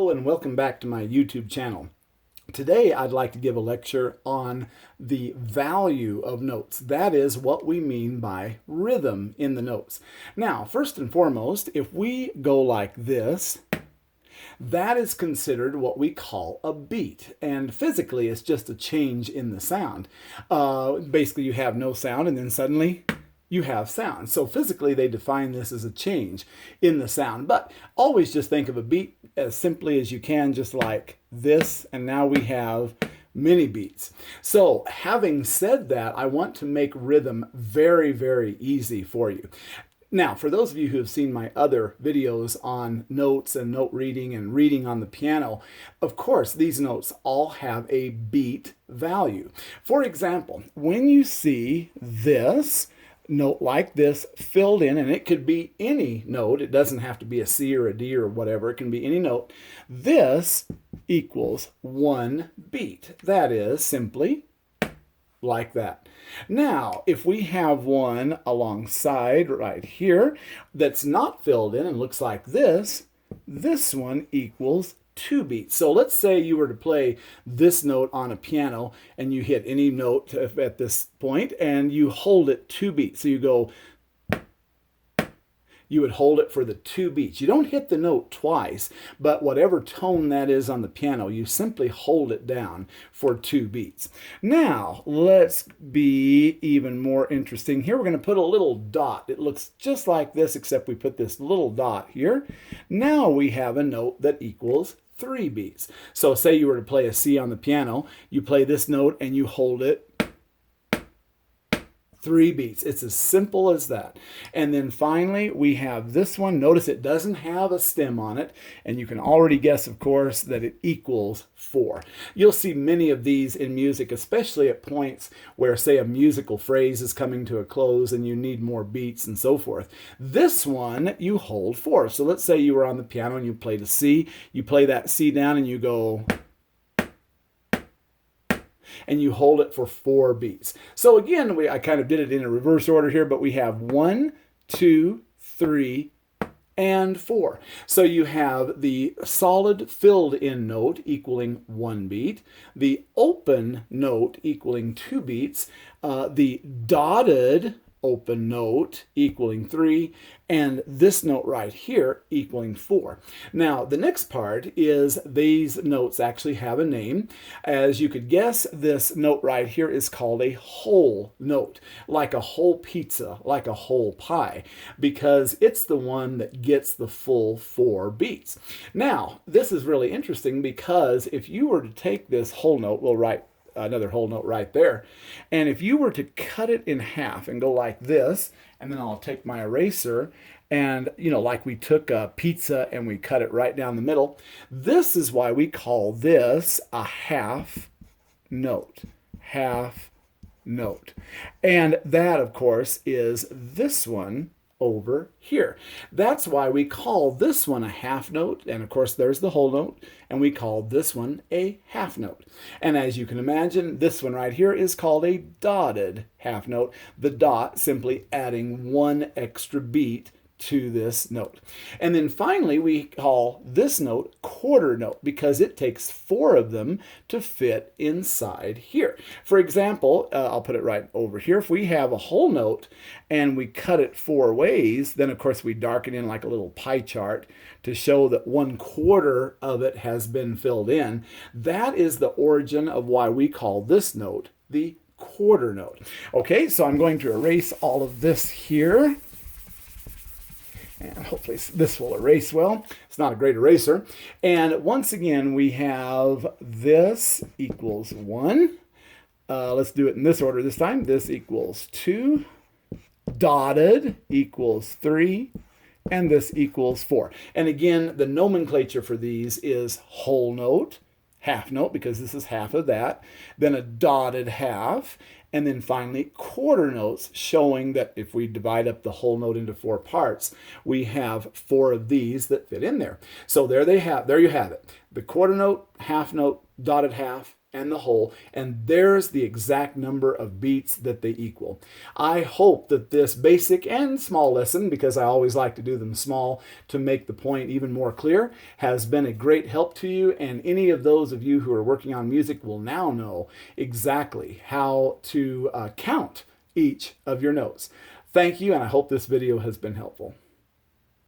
Hello and welcome back to my YouTube channel. Today I'd like to give a lecture on the value of notes. That is what we mean by rhythm in the notes. Now, first and foremost, if we go like this, that is considered what we call a beat. And physically, it's just a change in the sound. Basically, you have no sound and then suddenly you have sound. So physically, they define this as a change in the sound. But always just think of a beat as simply as you can, just like this. And now we have many beats. So having said that, I want to make rhythm very, very easy for you. Now, for those of you who have seen my other videos on notes and note reading and reading on the piano, of course, these notes all have a beat value. For example, when you see this note like this filled in, and it could be any note, it doesn't have to be a C or a D or whatever, it can be any note, this equals one beat. That is simply like that. Now, if we have one alongside right here that's not filled in and looks like this one equals two beats. So let's say you were to play this note on a piano and you hit any note at this point and you hold it two beats. So you would hold it for the two beats. You don't hit the note twice, but whatever tone that is on the piano, you simply hold it down for two beats. Now, let's be even more interesting. Here we're going to put a little dot. It looks just like this, except we put this little dot here. Now we have a note that equals three beats. So say you were to play a C on the piano, you play this note and you hold it three beats. It's as simple as that. And then finally, we have this one. Notice it doesn't have a stem on it. And you can already guess, of course, that it equals four. You'll see many of these in music, especially at points where, say, a musical phrase is coming to a close and you need more beats and so forth. This one, you hold four. So let's say you were on the piano and you played a C. You play that C down and you go, and you hold it for four beats. So again, I kind of did it in a reverse order here, but we have 1, 2, 3, and 4. So you have the solid filled in note equaling one beat, the open note equaling two beats, the dotted open note equaling three, and this note right here equaling four. Now, the next part is these notes actually have a name. As you could guess, this note right here is called a whole note, like a whole pizza, like a whole pie, because it's the one that gets the full four beats. Now, this is really interesting because if you were to take this whole note, we'll write another whole note right there. And if you were to cut it in half and go like this, and then I'll take my eraser and, like we took a pizza and we cut it right down the middle, this is why we call this a half note. Half note. And that, of course, is this one over here. That's why we call this one a half note, and of course there's the whole note, and we call this one a half note. And as you can imagine, this one right here is called a dotted half note, the dot simply adding one extra beat to this note. And then finally, we call this note quarter note because it takes four of them to fit inside here. For example, I'll put it right over here. If we have a whole note and we cut it four ways, then of course we darken in like a little pie chart to show that 1/4 of it has been filled in. That is the origin of why we call this note the quarter note. Okay, so I'm going to erase all of this here. And hopefully this will erase well. It's not a great eraser. And once again, we have this equals 1. Let's do it in this order this time. This equals 2. Dotted equals 3. And this equals 4. And again, the nomenclature for these is whole note, half note, because this is half of that, then a dotted half, and then finally quarter notes, showing that if we divide up the whole note into four parts, we have four of these that fit in there. So there you have it. The quarter note, half note, dotted half, and the whole, and there's the exact number of beats that they equal. I hope that this basic and small lesson, because I always like to do them small to make the point even more clear, has been a great help to you, and any of those of you who are working on music will now know exactly how to count each of your notes. Thank you, and I hope this video has been helpful.